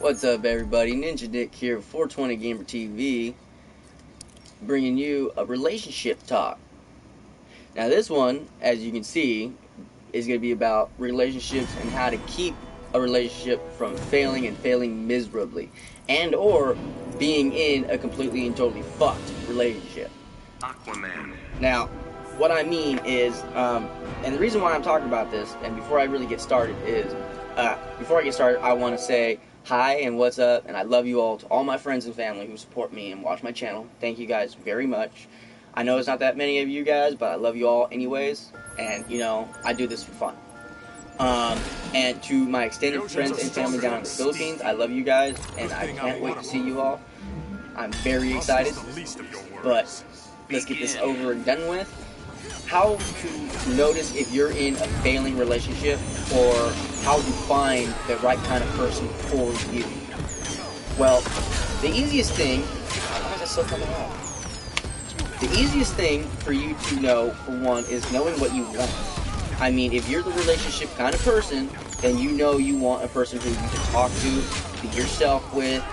What's up, everybody? Ninja Dick here, 420 Gamer TV, bringing you a relationship talk. Now, this one, as you can see, is going to be about relationships and how to keep a relationship from failing and failing miserably, and or being in a completely and totally fucked relationship. Aquaman. Now, what I mean is, and the reason why I'm talking about this, and before I really get started, is I want to say hi and what's up, and I love you all, to all my friends and family who support me and watch my channel. Thank you guys very much. I know it's not that many of you guys, but I love you all anyways, and I do this for fun. And to my extended friends and family down in the Philippines, I love you guys, and I can't wait to see you all. I'm very excited, but let's get this over and done with. How to notice if you're in a failing relationship, or how to find the right kind of person for you. Well, the easiest thing, why is that still coming out? The easiest thing for you to know, for one, is knowing what you want. I mean, if you're the relationship kind of person, then you know you want a person who you can talk to, be yourself with,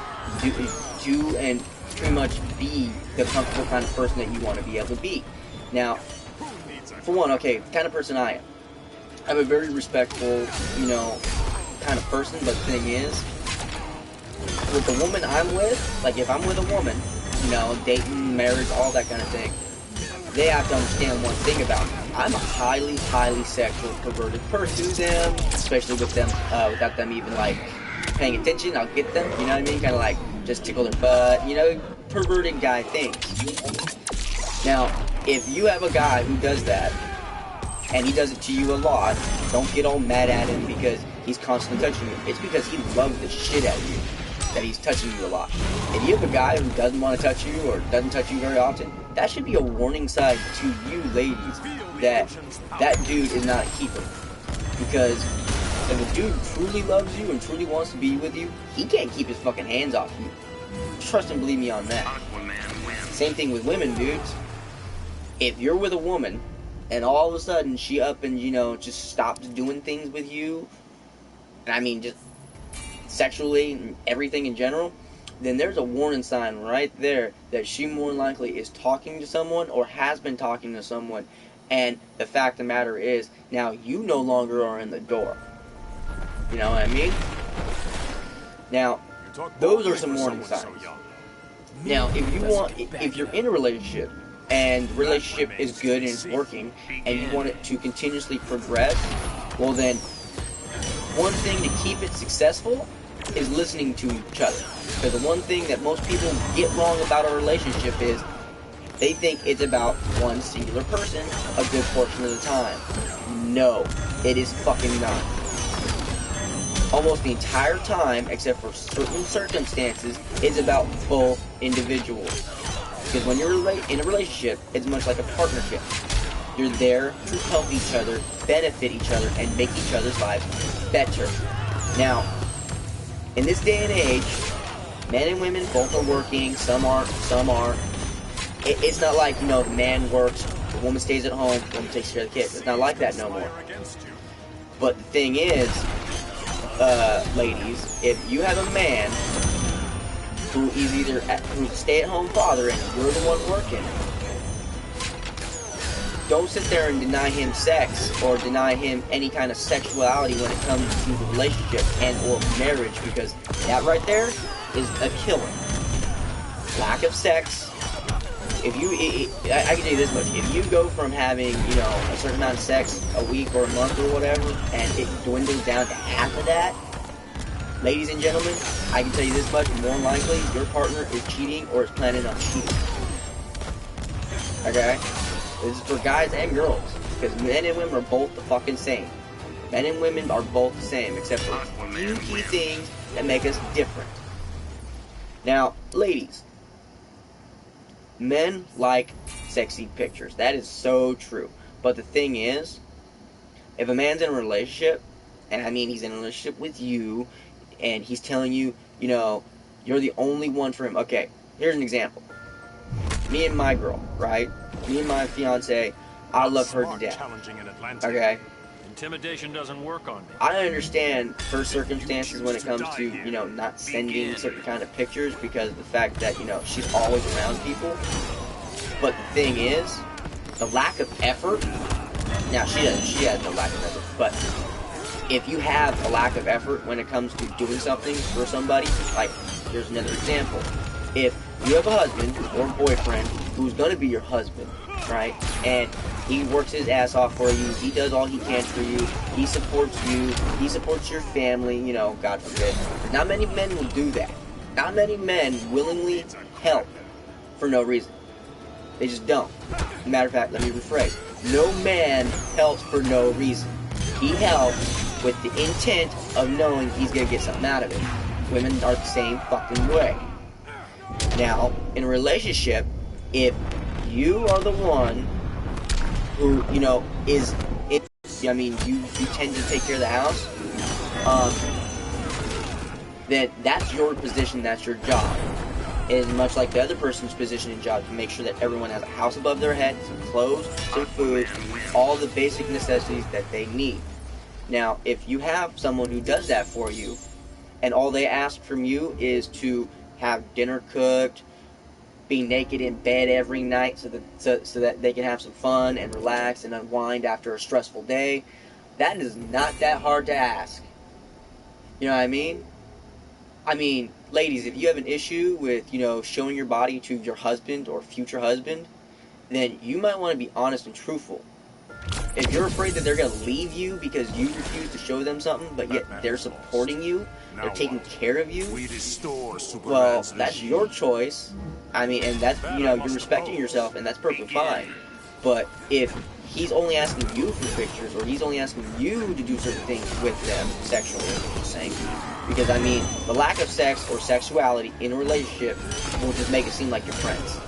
do and pretty much be the comfortable kind of person that you want to be able to be. Now, for one, okay, the kind of person I am. I'm a very respectful, kind of person, but the thing is, with the woman I'm with, like if I'm with a woman, dating, marriage, all that kind of thing, they have to understand one thing about me. I'm a highly, highly sexual, perverted person to them, especially with them, without them even, paying attention. I'll get them, you know what I mean? Kind of just tickle their butt, perverted guy things. Now, if you have a guy who does that, and he does it to you a lot, don't get all mad at him because he's constantly touching you. It's because he loves the shit out of you that he's touching you a lot. If you have a guy who doesn't want to touch you or doesn't touch you very often, that should be a warning sign to you ladies that that dude is not a keeper. Because if a dude truly loves you and truly wants to be with you, he can't keep his fucking hands off you. Trust and believe me on that. Same thing with women, dudes. If you're with a woman, and all of a sudden she up and, just stops doing things with you, and I mean just sexually and everything in general, then there's a warning sign right there that she more than likely is talking to someone or has been talking to someone, and the fact of the matter is, now you no longer are in the door. You know what I mean? Now, those are some warning signs. Now, if you're in a relationship, and the relationship is good and it's working, and you want it to continuously progress, well then, one thing to keep it successful is listening to each other. Because the one thing that most people get wrong about a relationship is, they think it's about one singular person a good portion of the time. No, it is fucking not. Almost the entire time, except for certain circumstances, is about both individuals. Because when you're in a relationship, it's much like a partnership. You're there to help each other, benefit each other, and make each other's lives better. Now, in this day and age, men and women both are working, some aren't, some are. It's not like, the man works, the woman stays at home, the woman takes care of the kids. It's not like that no more. But the thing is, ladies, if you have a man who's a stay-at-home father and you're the one working, don't sit there and deny him sex or deny him any kind of sexuality when it comes to the relationship and or marriage, because that right there is a killer. Lack of sex. I can tell you this much, if you go from having, a certain amount of sex a week or a month or whatever, and it dwindles down to half of that, ladies and gentlemen, I can tell you this much, more than likely, your partner is cheating or is planning on cheating. Okay? This is for guys and girls, because men and women are both the fucking same. Men and women are both the same, except for a few key things that make us different. Now, ladies, men like sexy pictures. That is so true. But the thing is, if a man's in a relationship, and I mean he's in a relationship with you, and he's telling you, you're the only one for him. Okay, here's an example. Me and my girl, right? Me and my fiance, I love her to death. Okay? Intimidation doesn't work on me. I understand her circumstances when it comes to, you know, not sending certain kind of pictures because of the fact that, you know, she's always around people. But the thing is, the lack of effort, now she has no lack of effort, but if you have a lack of effort when it comes to doing something for somebody, like, here's another example. If you have a husband or a boyfriend who's going to be your husband, right, and he works his ass off for you, he does all he can for you, he supports your family, you know, God forbid. Not many men will do that. Not many men willingly help for no reason. They just don't. Matter of fact, let me rephrase. No man helps for no reason. He helps with the intent of knowing he's going to get something out of it. Women are the same fucking way. Now, in a relationship, if you are the one who, you know, you tend to take care of the house, then that's your position, that's your job. It is much like the other person's position and job to make sure that everyone has a house above their head, some clothes, some food, all the basic necessities that they need. Now, if you have someone who does that for you, and all they ask from you is to have dinner cooked, be naked in bed every night so that they can have some fun and relax and unwind after a stressful day, that is not that hard to ask. You know what I mean? I mean, ladies, if you have an issue with, you know, showing your body to your husband or future husband, then you might want to be honest and truthful. If you're afraid that they're going to leave you because you refuse to show them something, but yet they're supporting you, they're taking care of you, well, that's your choice. I mean, and that's, you know, you're respecting yourself, and that's perfectly fine. But if he's only asking you for pictures, or he's only asking you to do certain things with them sexually, I'm just saying, because, I mean, the lack of sex or sexuality in a relationship will just make it seem like you're friends.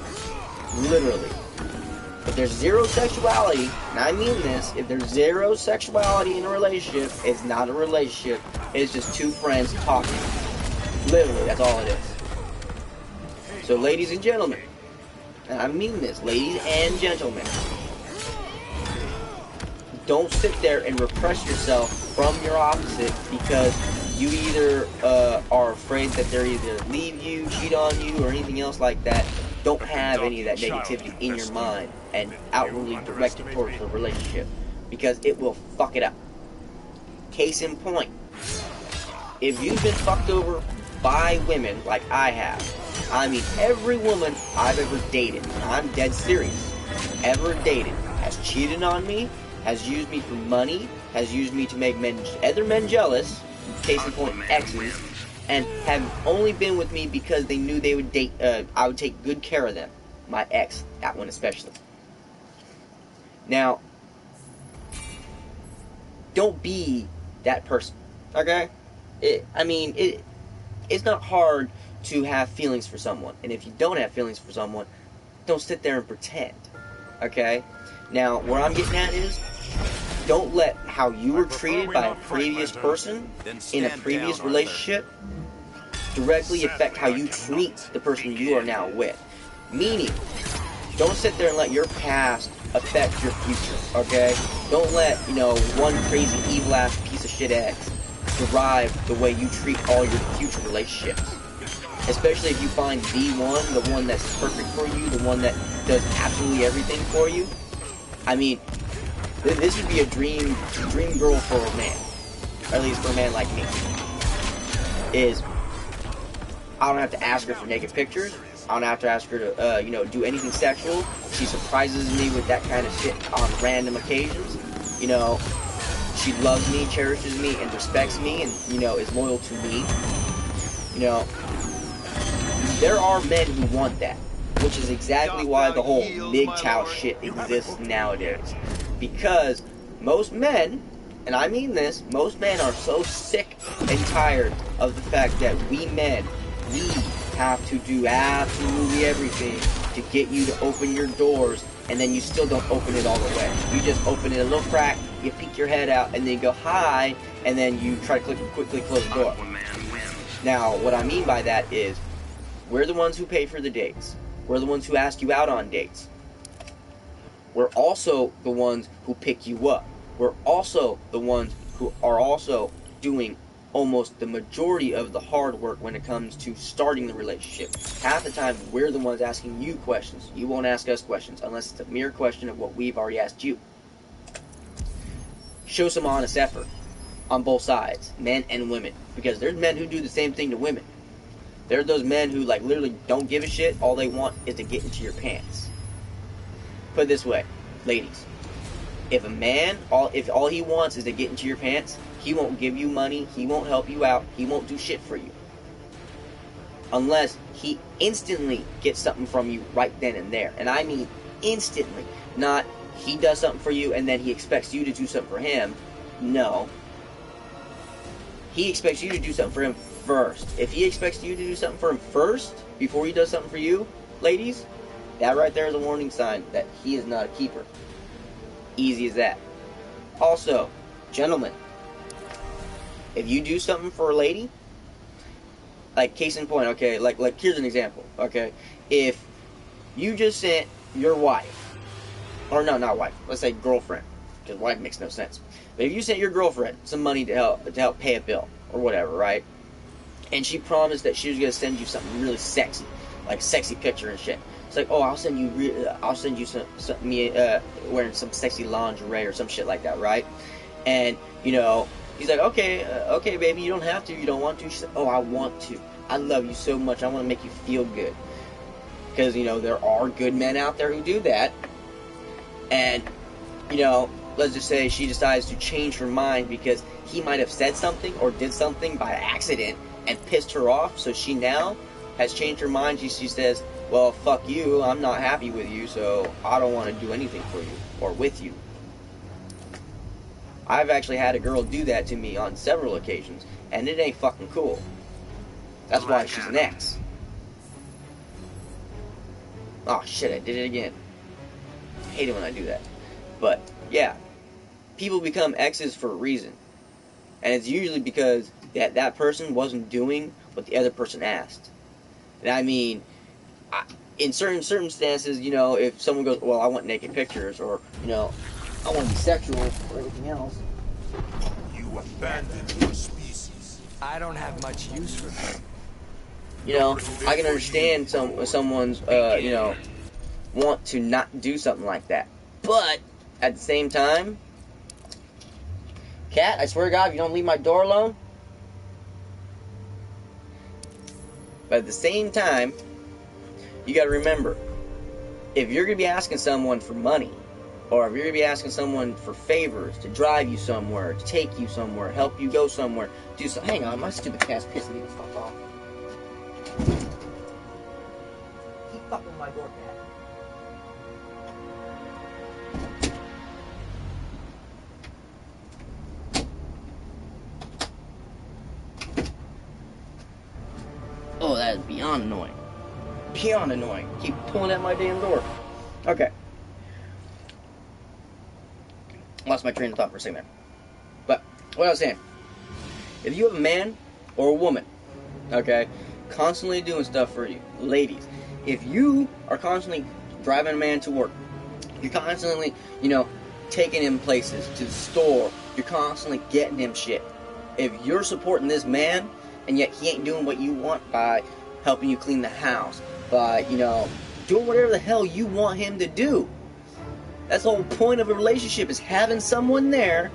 Literally. If there's zero sexuality, and I mean this, if there's zero sexuality in a relationship, it's not a relationship. It's just two friends talking. Literally, that's all it is. So, ladies and gentlemen, and I mean this, ladies and gentlemen, don't sit there and repress yourself from your opposite because you either are afraid that they'll either leave you, cheat on you, or anything else like that. Don't have any of that negativity in your mind and outwardly direct it towards the relationship because it will fuck it up. Case in point, if you've been fucked over by women like I have, I mean every woman I've ever dated, I'm dead serious, ever dated, has cheated on me, has used me for money, has used me to make other men jealous, case in point exes, and have only been with me because they knew they would date. I would take good care of them. My ex, that one especially. Now, don't be that person, okay? It's not hard to have feelings for someone, and if you don't have feelings for someone, don't sit there and pretend, okay? Now, where I'm getting at is, don't let how you were treated by a previous person in a previous relationship directly affect how you treat the person you are now with. Meaning, don't sit there and let your past affect your future, okay? Don't let, you know, one crazy evil ass piece of shit ex derive the way you treat all your future relationships. Especially if you find the one that's perfect for you, the one that does absolutely everything for you. I mean, this would be a dream girl for a man, or at least for a man like me. I don't have to ask her for naked pictures. I don't have to ask her to, do anything sexual. She surprises me with that kind of shit on random occasions. You know, she loves me, cherishes me, and respects me, and, you know, is loyal to me. You know, there are men who want that, which is exactly why the whole MGTOW shit exists nowadays. Because most men, and I mean this, most men are so sick and tired of the fact that we men, we have to do absolutely everything to get you to open your doors, and then you still don't open it all the way. You just open it a little crack, you peek your head out, and then you go, hi, and then you try to quickly close the door. Now, what I mean by that is, we're the ones who pay for the dates. We're the ones who ask you out on dates. We're also the ones who pick you up. we're also the ones who are also doing almost the majority of the hard work when it comes to starting the relationship. Half the time, we're the ones asking you questions. You won't ask us questions unless it's a mere question of what we've already asked you. Show some honest effort on both sides, men and women, because there's men who do the same thing to women. There are those men who like literally don't give a shit. All they want is to get into your pants. Put it this way, ladies. If a man, if all he wants is to get into your pants, he won't give you money, he won't help you out, he won't do shit for you. Unless he instantly gets something from you right then and there. And I mean instantly. Not he does something for you and then he expects you to do something for him. No. He expects you to do something for him first. If he expects you to do something for him first, before he does something for you, ladies, that right there is a warning sign that he is not a keeper. Easy as that. Also, gentlemen, if you do something for a lady, like case in point, okay, like here's an example, okay, if you just sent your wife, or no, not wife, let's say girlfriend, because wife makes no sense, but if you sent your girlfriend some money to help pay a bill, or whatever, right, and she promised that she was going to send you something really sexy, like sexy picture and shit. It's like, oh, I'll send you me wearing some sexy lingerie or some shit like that, right? And you know, he's like, okay, baby, you don't have to, you don't want to. She's like, oh, I want to. I love you so much. I want to make you feel good. Because you know there are good men out there who do that. And you know, let's just say she decides to change her mind because he might have said something or did something by accident and pissed her off. So she now has changed her mind. She says, well, fuck you, I'm not happy with you, so I don't want to do anything for you, or with you. I've actually had a girl do that to me on several occasions, and it ain't fucking cool. That's why she's an ex. Oh shit, I did it again. I hate it when I do that. But, yeah, people become exes for a reason. And it's usually because that person wasn't doing what the other person asked. And I mean, in certain circumstances, you know, if someone goes, well, I want naked pictures, or, you know, I want to be sexual, or anything else. You abandoned your species. I don't have much use for them. You know, I can understand someone's, you know, want to not do something like that. But, at the same time, Cat, I swear to God, if you don't leave my door alone. But at the same time, you got to remember, if you're going to be asking someone for money, or if you're going to be asking someone for favors, to drive you somewhere, to take you somewhere, help you go somewhere, do so. Hang on, my stupid cat's pissing me the fuck off. Keep fucking with my door, Cat. Oh, that is beyond annoying. Beyond annoying. Keep pulling at my damn door. Okay. Lost my train of thought for a second there. But, what I was saying. If you have a man or a woman, okay, constantly doing stuff for you, ladies, if you are constantly driving a man to work, you're constantly, you know, taking him places, to the store, you're constantly getting him shit. If you're supporting this man, and yet he ain't doing what you want by helping you clean the house, by, you know, doing whatever the hell you want him to do. That's the whole point of a relationship, is having someone there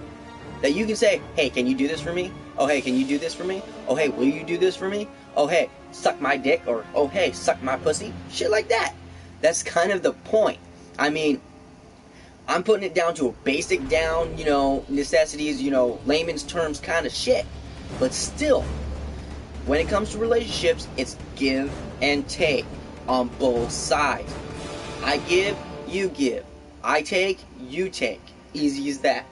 that you can say, hey, can you do this for me? Oh, hey, can you do this for me? Oh, hey, will you do this for me? Oh, hey, suck my dick, or, oh, hey, suck my pussy. Shit like that. That's kind of the point. I mean, I'm putting it down to a basic down, you know, necessities, you know, layman's terms kind of shit. But still, when it comes to relationships, it's give and take on both sides. I give, you give. I take, you take. Easy as that.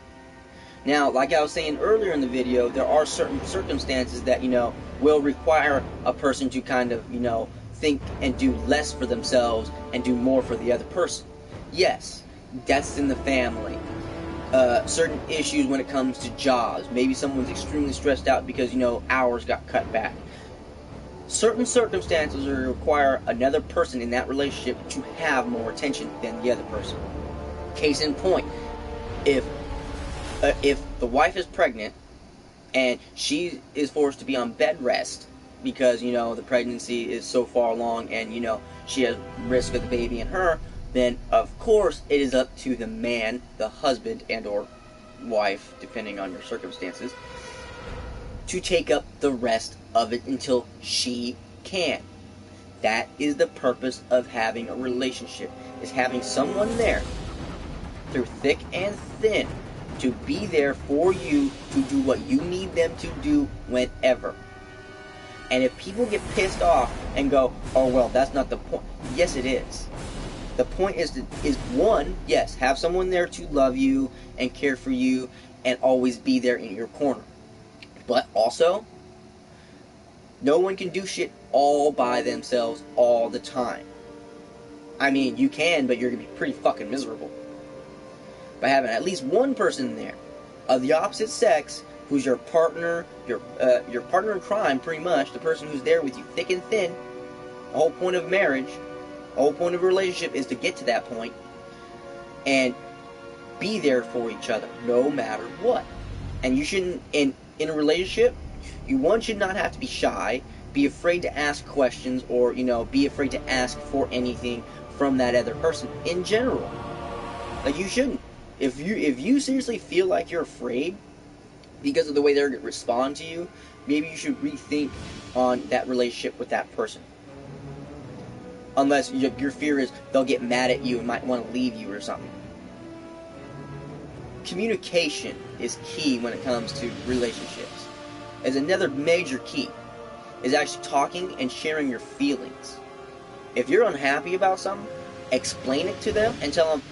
Now, like I was saying earlier in the video, there are certain circumstances that, you know, will require a person to kind of, you know, think and do less for themselves and do more for the other person. Yes, deaths in the family. Certain issues when it comes to jobs. Maybe someone's extremely stressed out because, you know, hours got cut back. Certain circumstances will require another person in that relationship to have more attention than the other person. Case in point, if if the wife is pregnant and she is forced to be on bed rest because, you know, the pregnancy is so far along and, you know, she has risk of the baby and her, then of course it is up to the man, the husband and or wife, depending on your circumstances, to take up the rest of it until she can. That is the purpose of having a relationship, is having someone there through thick and thin to be there for you to do what you need them to do whenever. And if people get pissed off and go, oh well, that's not the point. Yes, it is. The point is one, yes, have someone there to love you and care for you and always be there in your corner. But also, no one can do shit all by themselves all the time. I mean, you can, but you're going to be pretty fucking miserable. By having at least one person there of the opposite sex who's your partner, your partner in crime, pretty much, the person who's there with you thick and thin. The whole point of marriage, the whole point of a relationship is to get to that point and be there for each other no matter what. And you shouldn't, in a relationship, one should not have to be shy, be afraid to ask questions, or, you know, be afraid to ask for anything from that other person in general. Like, you shouldn't. If you seriously feel like you're afraid because of the way they're going to respond to you, maybe you should rethink on that relationship with that person. Unless your fear is they'll get mad at you and might want to leave you or something. Communication is key when it comes to relationships. As another major key is actually talking and sharing your feelings. If you're unhappy about something, explain it to them and tell them,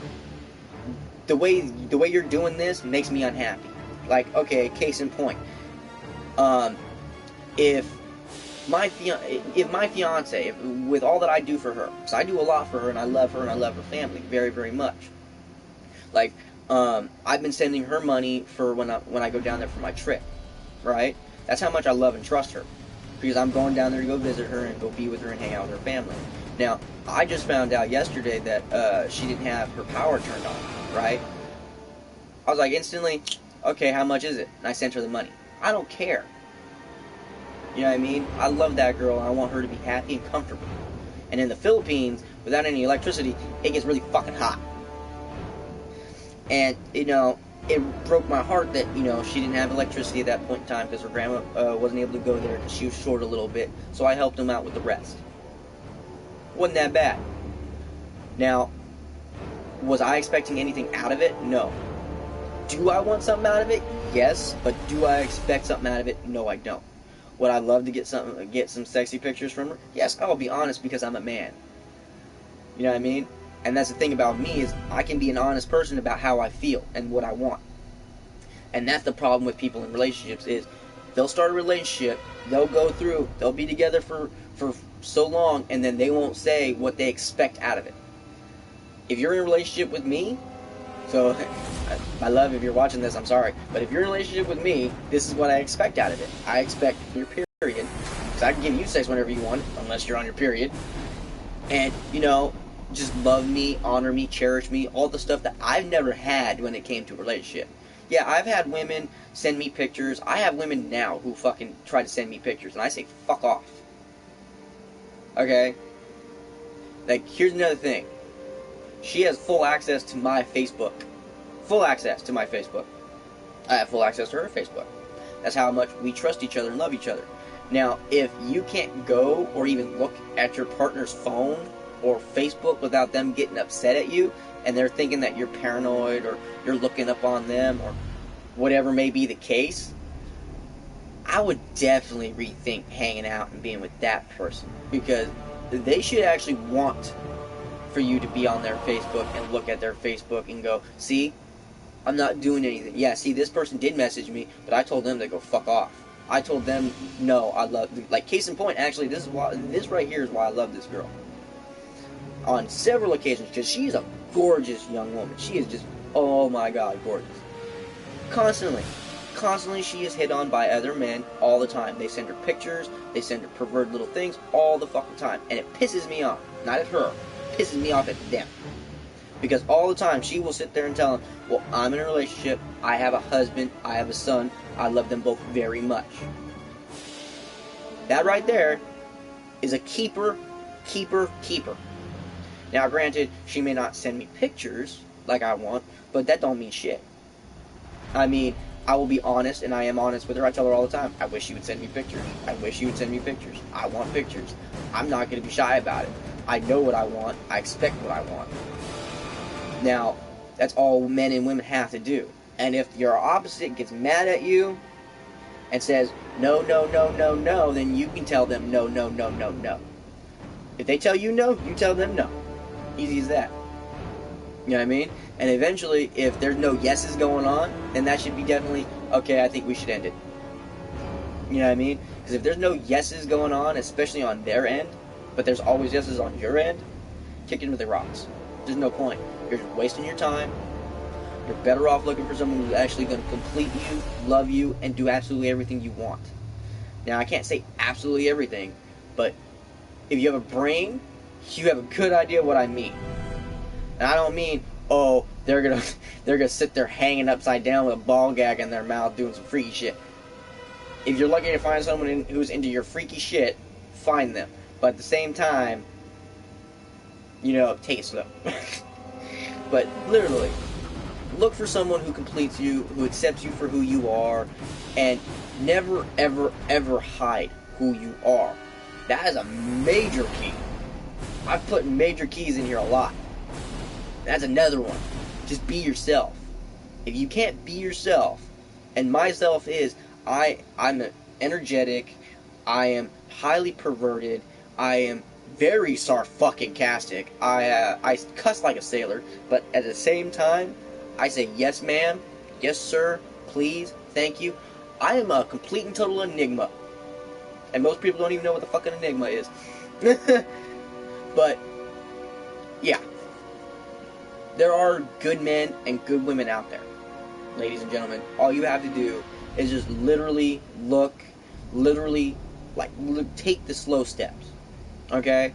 the way you're doing this makes me unhappy. Like, okay, case in point. If my fiance, with all that I do for her, because I do a lot for her and I love her family very, very much. Like, I've been sending her money for when I go down there for my trip, right? That's how much I love and trust her, because I'm going down there to go visit her and go be with her and hang out with her family. Now, I just found out yesterday that she didn't have her power turned on, right? I was like instantly, okay, how much is it? And I sent her the money. I don't care. You know what I mean? I love that girl and I want her to be happy and comfortable. And in the Philippines, without any electricity, it gets really fucking hot. And, you know, it broke my heart that, you know, she didn't have electricity at that point in time because her grandma wasn't able to go there because she was short a little bit. So I helped them out with the rest. Wasn't that bad. Now, was I expecting anything out of it? No. Do I want something out of it? Yes. But do I expect something out of it? No, I don't. Would I love to get some sexy pictures from her? Yes, I'll be honest because I'm a man. You know what I mean? And that's the thing about me is I can be an honest person about how I feel and what I want. And that's the problem with people in relationships is they'll start a relationship, they'll go through, they'll be together for so long, and then they won't say what they expect out of it. If you're in a relationship with me, so my love, if you're watching this, I'm sorry, but if you're in a relationship with me, this is what I expect out of it. I expect your period, because I can give you sex whenever you want, unless you're on your period, and, you know, just love me, honor me, cherish me, all the stuff that I've never had when it came to a relationship. Yeah, I've had women send me pictures. I have women now who fucking try to send me pictures, and I say, fuck off. Okay? Like, here's another thing. She has full access to my Facebook. Full access to my Facebook. I have full access to her Facebook. That's how much we trust each other and love each other. Now, if you can't go or even look at your partner's phone or Facebook without them getting upset at you, and they're thinking that you're paranoid or you're looking up on them or whatever may be the case, I would definitely rethink hanging out and being with that person, because they should actually want for you to be on their Facebook and look at their Facebook and go, see, I'm not doing anything. Yeah, see, this person did message me, but I told them to go fuck off. I told them, no, I love, like, case in point, actually, this right here is why I love this girl. On several occasions, because she's a gorgeous young woman. She is just, oh my god, gorgeous. Constantly she is hit on by other men all the time. They send her pictures, they send her perverted little things all the fucking time. And it pisses me off. Not at her. It pisses me off at them. Because all the time she will sit there and tell him, well, I'm in a relationship, I have a husband, I have a son, I love them both very much. That right there is a keeper. Now granted, she may not send me pictures like I want, but that don't mean shit. I mean, I will be honest, and I am honest with her. I tell her all the time, I wish you would send me pictures. I wish you would send me pictures. I want pictures. I'm not going to be shy about it. I know what I want. I expect what I want. Now, that's all men and women have to do. And if your opposite gets mad at you and says, no, then you can tell them no. If they tell you no, you tell them no. Easy as that. You know what I mean? And eventually, if there's no yeses going on, then that should be definitely, okay, I think we should end it. You know what I mean? Because if there's no yeses going on, especially on their end, but there's always yeses on your end, kick into the rocks. There's no point. You're just wasting your time. You're better off looking for someone who's actually going to complete you, love you, and do absolutely everything you want. Now, I can't say absolutely everything, but if you have a brain, you have a good idea what I mean. And I don't mean, oh, they're gonna sit there hanging upside down with a ball gag in their mouth doing some freaky shit. If you're lucky to find someone who's into your freaky shit, find them. But at the same time, you know, take it slow. But literally, look for someone who completes you, who accepts you for who you are, and never, ever hide who you are. That is a major key. I've put major keys in here a lot. That's another one. Just be yourself. If you can't be yourself, and myself is, I'm energetic, I am highly perverted, I am very sarfucking-castic, I cuss like a sailor, but at the same time, I say yes ma'am, yes sir, please, thank you. I am a complete and total enigma. And most people don't even know what the fucking enigma is. But, yeah. There are good men and good women out there, ladies and gentlemen. All you have to do is just literally take the slow steps. Okay?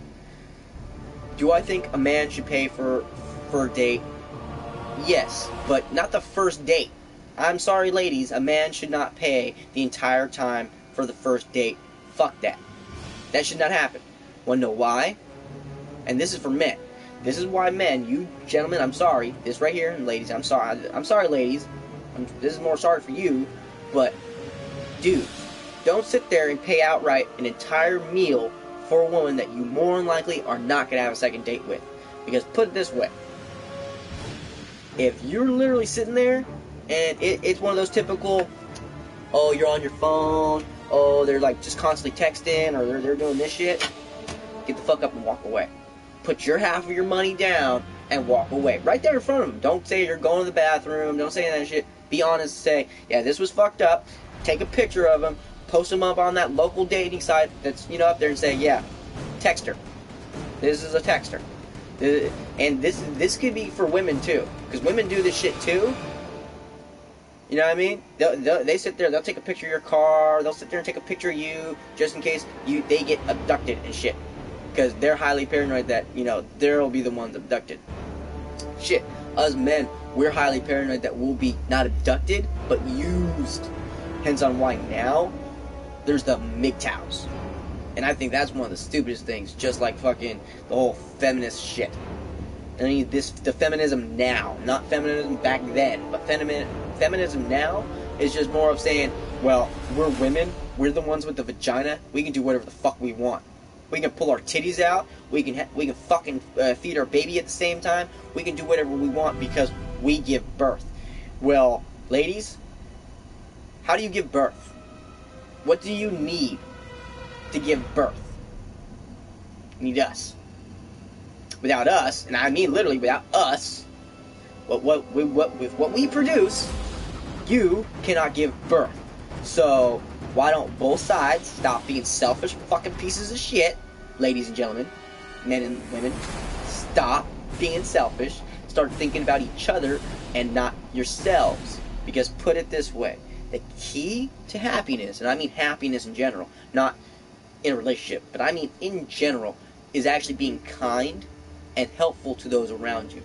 Do I think a man should pay for a date? Yes, but not the first date. I'm sorry, ladies, a man should not pay the entire time for the first date. Fuck that. That should not happen. Wanna know why? And this is for men. This is why men, you gentlemen, I'm sorry. This right here, and ladies, I'm sorry. I'm sorry, ladies. This is more sorry for you. But, dudes, don't sit there and pay outright an entire meal for a woman that you more than likely are not going to have a second date with. Because, put it this way. If you're literally sitting there, and it's one of those typical, oh, you're on your phone, oh, they're like just constantly texting, or they're doing this shit, get the fuck up and walk away. Put your half of your money down and walk away. Right there in front of them. Don't say you're going to the bathroom. Don't say that shit. Be honest and say, yeah, this was fucked up. Take a picture of them. Post them up on that local dating site that's, you know, up there and say, yeah, text her. This is a texter. And this could be for women too. Because women do this shit too. You know what I mean? They sit there, they'll take a picture of your car. They'll sit there and take a picture of you just in case they get abducted and shit. Because they're highly paranoid that, you know, they'll be the ones abducted. Shit, us men, we're highly paranoid that we'll be not abducted, but used. Hence on why now, there's the MGTOWs. And I think that's one of the stupidest things, just like fucking the whole feminist shit. I mean, the feminism now, not feminism back then, but feminism now is just more of saying, well, we're women, we're the ones with the vagina, we can do whatever the fuck we want. We can pull our titties out. We can fucking feed our baby at the same time. We can do whatever we want because we give birth. Well, ladies, how do you give birth? What do you need to give birth? You need us. Without us, and I mean literally without us, with what we produce, you cannot give birth. So why don't both sides stop being selfish fucking pieces of shit, ladies and gentlemen, men and women, stop being selfish, start thinking about each other and not yourselves. Because put it this way, the key to happiness, and I mean happiness in general, not in a relationship, but I mean in general, is actually being kind and helpful to those around you.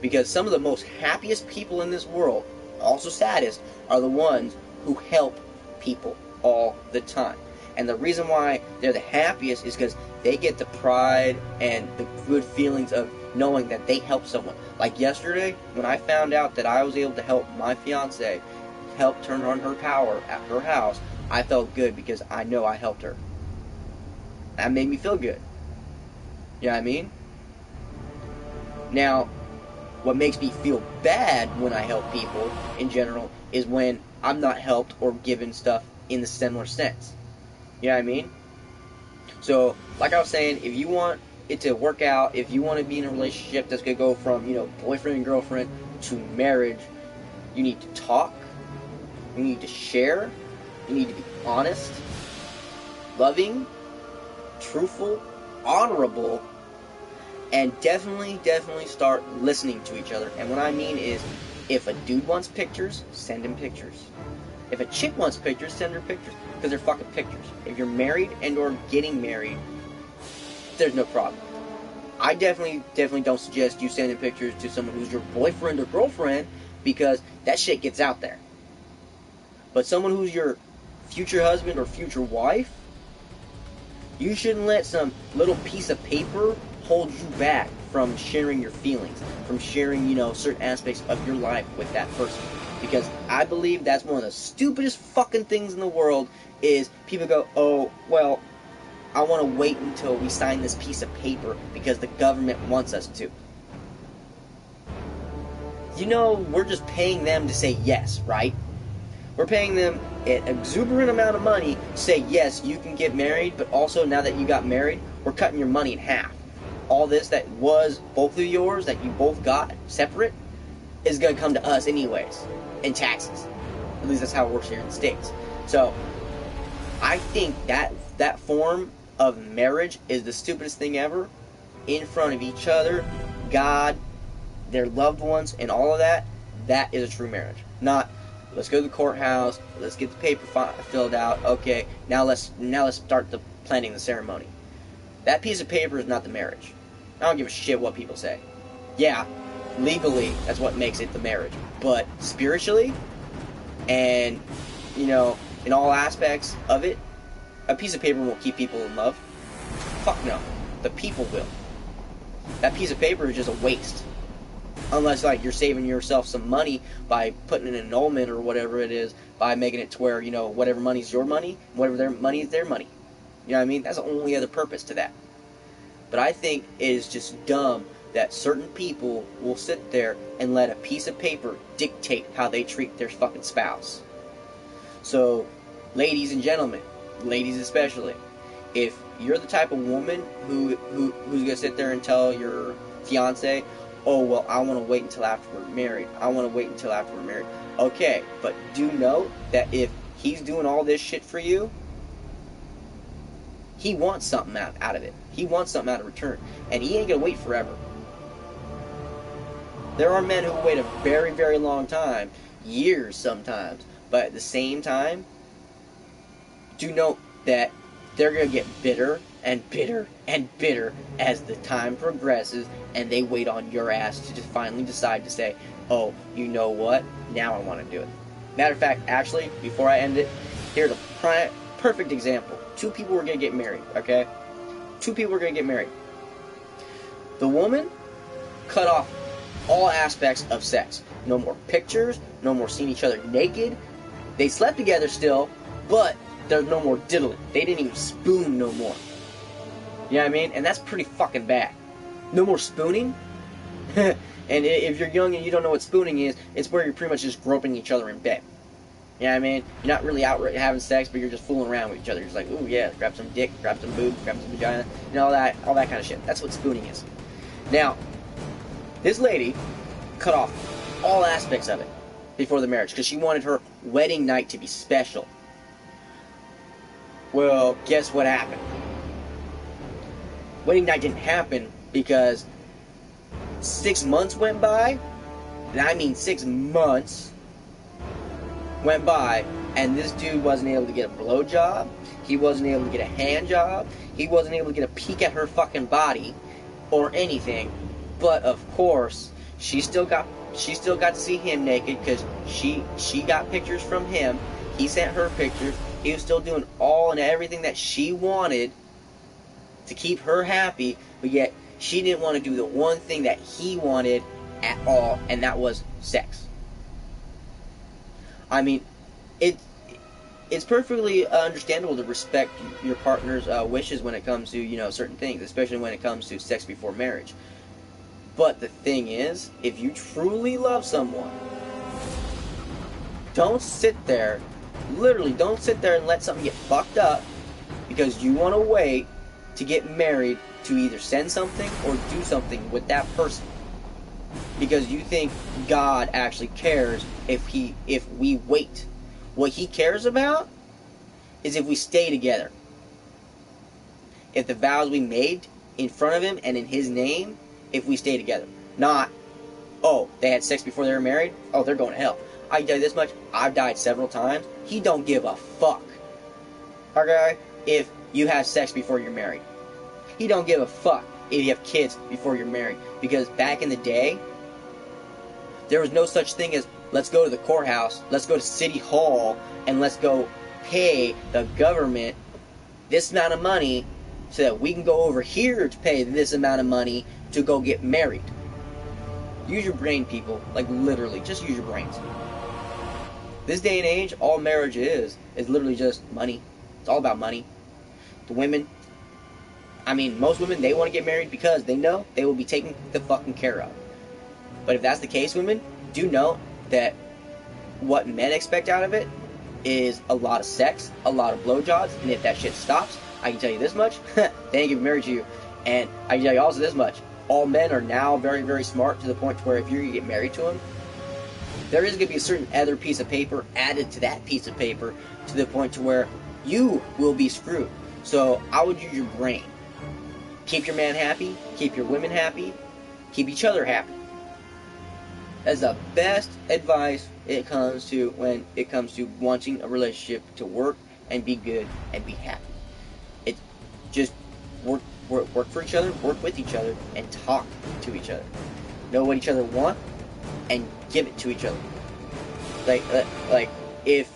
Because some of the most happiest people in this world, also saddest, are the ones who help people all the time. And the reason why they're the happiest is because they get the pride and the good feelings of knowing that they helped someone. Like yesterday, when I found out that I was able to help my fiance help turn on her power at her house, I felt good because I know I helped her. That made me feel good. You know what I mean? Now, what makes me feel bad when I help people in general is when I'm not helped or given stuff in the similar sense. You know what I mean? So, like I was saying, if you want it to work out, if you want to be in a relationship that's going to go from, boyfriend and girlfriend to marriage, you need to talk, you need to share, you need to be honest, loving, truthful, honorable, and definitely start listening to each other. And what I mean is, if a dude wants pictures, send him pictures. If a chick wants pictures, send her pictures. Because they're fucking pictures. If you're married and or getting married, there's no problem. I definitely don't suggest you sending pictures to someone who's your boyfriend or girlfriend, because that shit gets out there. But someone who's your future husband or future wife, you shouldn't let some little piece of paper hold you back from sharing your feelings, from sharing, certain aspects of your life with that person. Because I believe that's one of the stupidest fucking things in the world is people go, oh, well, I want to wait until we sign this piece of paper because the government wants us to. We're just paying them to say yes, right? We're paying them an exuberant amount of money to say, yes, you can get married, but also now that you got married, we're cutting your money in half. All this that was both of yours, that you both got separate, is going to come to us anyways, in taxes. At least that's how it works here in the States. So, I think that form of marriage is the stupidest thing ever. In front of each other, God, their loved ones, and all of that, that is a true marriage. Not, let's go to the courthouse, let's get the paper filled out, okay, now let's start planning the ceremony. That piece of paper is not the marriage. I don't give a shit what people say. Yeah, legally, that's what makes it the marriage. But spiritually, and, in all aspects of it, a piece of paper won't keep people in love. Fuck no. The people will. That piece of paper is just a waste. Unless, you're saving yourself some money by putting an annulment or whatever it is, by making it to where, whatever money's your money, whatever their money is their money. You know what I mean? That's the only other purpose to that. But I think it is just dumb that certain people will sit there and let a piece of paper dictate how they treat their fucking spouse. So, ladies and gentlemen, ladies especially, if you're the type of woman who's gonna sit there and tell your fiance, oh, well, I want to wait until after we're married. Okay, but do know that if he's doing all this shit for you, he wants something out of it. He wants something out of return. And he ain't gonna wait forever. There are men who wait a very, very long time, years sometimes, but at the same time, do note that they're going to get bitter and bitter and bitter as the time progresses, and they wait on your ass to just finally decide to say, oh, you know what, now I want to do it. Matter of fact, actually, before I end it, here's a perfect example. Two people were going to get married, okay? Two people were going to get married. The woman cut off all aspects of sex. No more pictures, no more seeing each other naked. They slept together still, but there's no more diddling. They didn't even spoon no more. You know what I mean? And that's pretty fucking bad. No more spooning. And if you're young and you don't know what spooning is, it's where you're pretty much just groping each other in bed. You know what I mean? You're not really out having sex, but you're just fooling around with each other. You're just like, ooh yeah, grab some dick, grab some boobs, grab some vagina, all that kind of shit. That's what spooning is. Now, this lady cut off all aspects of it before the marriage because she wanted her wedding night to be special. Well, guess what happened? Wedding night didn't happen because 6 months went by, and I mean 6 months went by, and this dude wasn't able to get a blowjob, he wasn't able to get a hand job, he wasn't able to get a peek at her fucking body, or anything, but of course, she still got to see him naked because she got pictures from him. He sent her pictures. He was still doing all and everything that she wanted to keep her happy, but yet she didn't want to do the one thing that he wanted at all, and that was sex. I mean, it's perfectly understandable to respect your partner's wishes when it comes to, you know, certain things, especially when it comes to sex before marriage. But the thing is, if you truly love someone, don't sit there, literally don't sit there and let something get fucked up because you want to wait to get married to either send something or do something with that person. Because you think God actually cares if we wait. What he cares about is if we stay together. If the vows we made in front of him and in his name, if we stay together. Not, oh, they had sex before they were married? Oh, they're going to hell. I can tell you this much, I've died several times. He don't give a fuck. Okay? If you have sex before you're married. He don't give a fuck if you have kids before you're married. Because back in the day, there was no such thing as, let's go to the courthouse, let's go to City Hall, and let's go pay the government this amount of money so that we can go over here to pay this amount of money to go get married. Use your brain, people. Like, literally, just use your brains. This day and age, all marriage is literally just money. It's all about money. The women, I mean, most women, they want to get married because they know they will be taken the fucking care of. But if that's the case, women, do know that what men expect out of it is a lot of sex, a lot of blowjobs, and if that shit stops, I can tell you this much, they ain't getting married to you. And I can tell you also this much, all men are now very, very smart to the point to where if you're going to get married to them, there is going to be a certain other piece of paper added to that piece of paper to the point to where you will be screwed. So I would use your brain. Keep your man happy, keep your women happy, keep each other happy. That's the best advice when it comes to wanting a relationship to work and be good and be happy. It's just work for each other, work with each other, and talk to each other. Know what each other want and give it to each other. Like if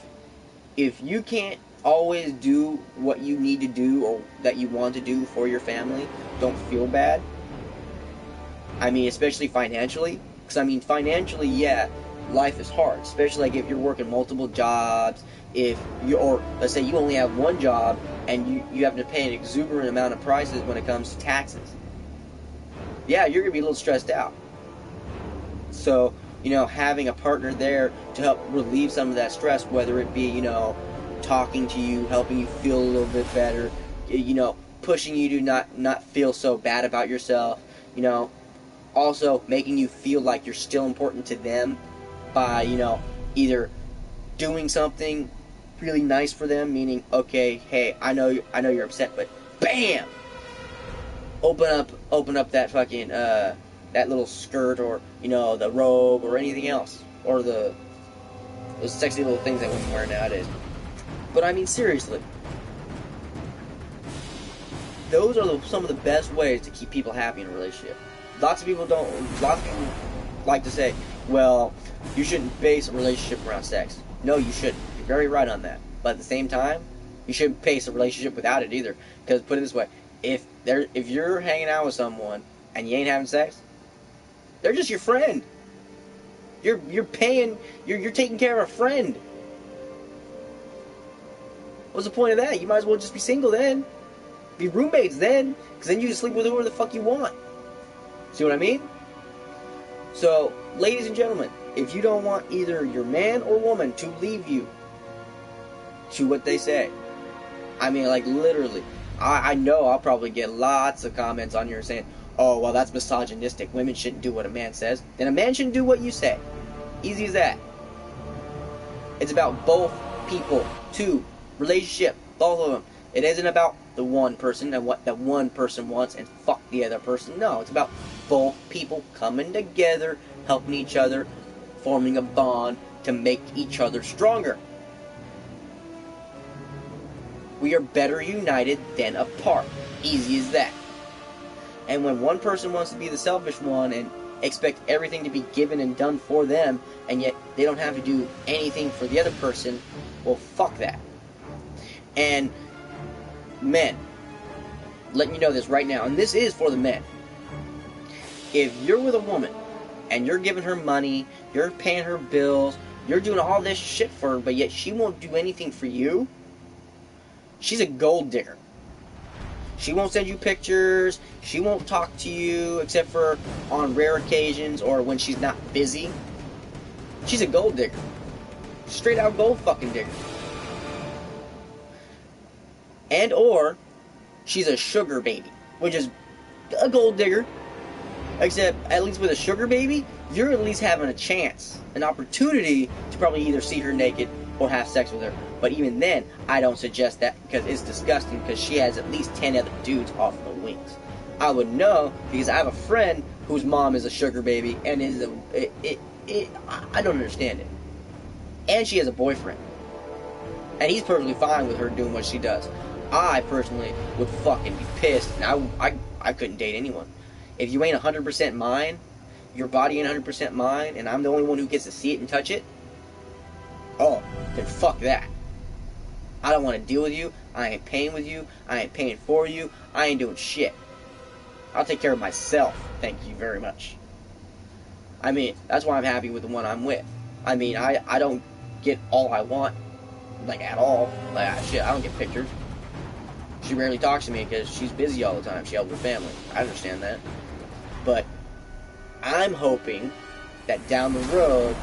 you can't always do what you need to do or that you want to do for your family, don't feel bad. I mean, especially financially. Because, I mean, financially, yeah, life is hard. Especially, like, if you're working multiple jobs. Or, let's say you only have one job and you have to pay an exuberant amount of prices when it comes to taxes. Yeah, you're going to be a little stressed out. So, you know, having a partner there to help relieve some of that stress, whether it be, you know, talking to you, helping you feel a little bit better, you know, pushing you to not feel so bad about yourself, you know, also making you feel like you're still important to them by, you know, either doing something really nice for them, meaning, okay, hey, I know you're upset, but bam, open up that fucking that little skirt, or, you know, the robe or anything else, or those sexy little things that women wear nowadays. But I mean, seriously, those are some of the best ways to keep people happy in a relationship. Lots of people like to say, well, you shouldn't base a relationship around sex. No, you shouldn't. You're very right on that. But at the same time, you shouldn't base a relationship without it either. Because, put it this way, if you're hanging out with someone and you ain't having sex, they're just your friend. You're taking care of a friend. What's the point of that? You might as well just be single then. Be roommates then. Because then you can sleep with whoever the fuck you want. See what I mean? So, ladies and gentlemen, if you don't want either your man or woman to leave you to what they say, I mean, like, literally, I know I'll probably get lots of comments on here saying, oh, well, that's misogynistic. Women shouldn't do what a man says. Then a man shouldn't do what you say. Easy as that. It's about both people, two, relationship, both of them. It isn't about the one person and what that one person wants and fuck the other person. No, it's about both people coming together, helping each other, forming a bond to make each other stronger. We are better united than apart. Easy as that. And when one person wants to be the selfish one expect everything to be given and done for them, and yet they don't have to do anything for the other person. Well, fuck that. And men, letting you know this right now, and this is for the men. If you're with a woman and you're giving her money, you're paying her bills, you're doing all this shit for her, but yet she won't do anything for you, she's a gold digger. She won't send you pictures, she won't talk to you except for on rare occasions or when she's not busy. She's a gold digger. Straight out gold fucking digger. And or she's a sugar baby, which is a gold digger. Except, at least with a sugar baby, you're at least having a chance, an opportunity to probably either see her naked or have sex with her. But even then, I don't suggest that because it's disgusting, because she has at least 10 other dudes off the wings. I would know because I have a friend whose mom is a sugar baby and is I don't understand it. And she has a boyfriend. And he's perfectly fine with her doing what she does. I personally would fucking be pissed, and I couldn't date anyone. If you ain't 100% mine, your body ain't 100% mine, and I'm the only one who gets to see it and touch it, oh, then fuck that. I don't want to deal with you. I ain't paying with you. I ain't paying for you. I ain't doing shit. I'll take care of myself. Thank you very much. I mean, that's why I'm happy with the one I'm with. I mean, I don't get all I want, like, at all. Like, shit, I don't get pictures. She rarely talks to me because she's busy all the time. She helps her family. I understand that. But I'm hoping that down the road,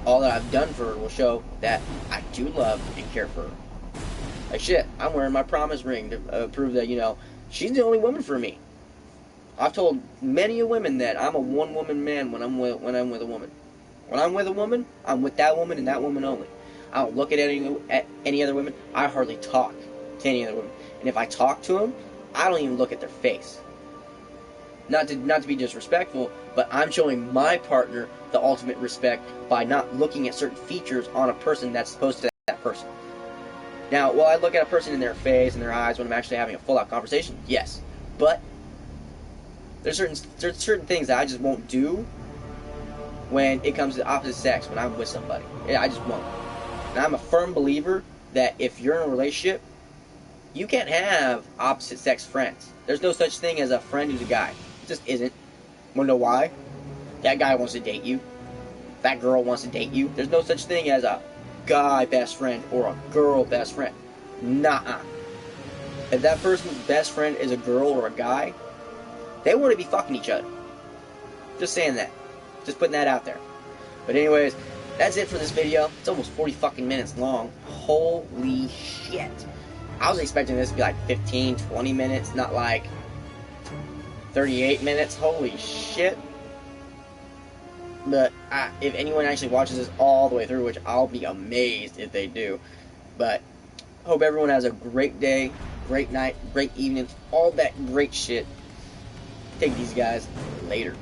all that I've done for her will show that I do love and care for her. Like, shit, I'm wearing my promise ring to prove that, you know, she's the only woman for me. I've told many a women that I'm a one-woman man when I'm with a woman. When I'm with a woman, I'm with that woman and that woman only. I don't look at any other women. I hardly talk to any other women. And if I talk to them, I don't even look at their face. Not to be disrespectful, but I'm showing my partner the ultimate respect by not looking at certain features on a person that's supposed to that person. Now, will I look at a person in their face and their eyes when I'm actually having a full-out conversation? Yes. But there's certain things that I just won't do when it comes to the opposite sex, when I'm with somebody. Yeah, I just won't. And I'm a firm believer that if you're in a relationship, you can't have opposite sex friends. There's no such thing as a friend who's a guy. It just isn't. Wanna know why? That guy wants to date you. That girl wants to date you. There's no such thing as a guy best friend or a girl best friend. Nuh-uh. If that person's best friend is a girl or a guy, they want to be fucking each other. Just saying that. Just putting that out there. But anyways, that's it for this video. It's almost 40 fucking minutes long. Holy shit. I was expecting this to be like 15, 20 minutes, not like 38 minutes. Holy shit. But if anyone actually watches this all the way through, which I'll be amazed if they do. But hope everyone has a great day, great night, great evening, all that great shit. Take these guys later.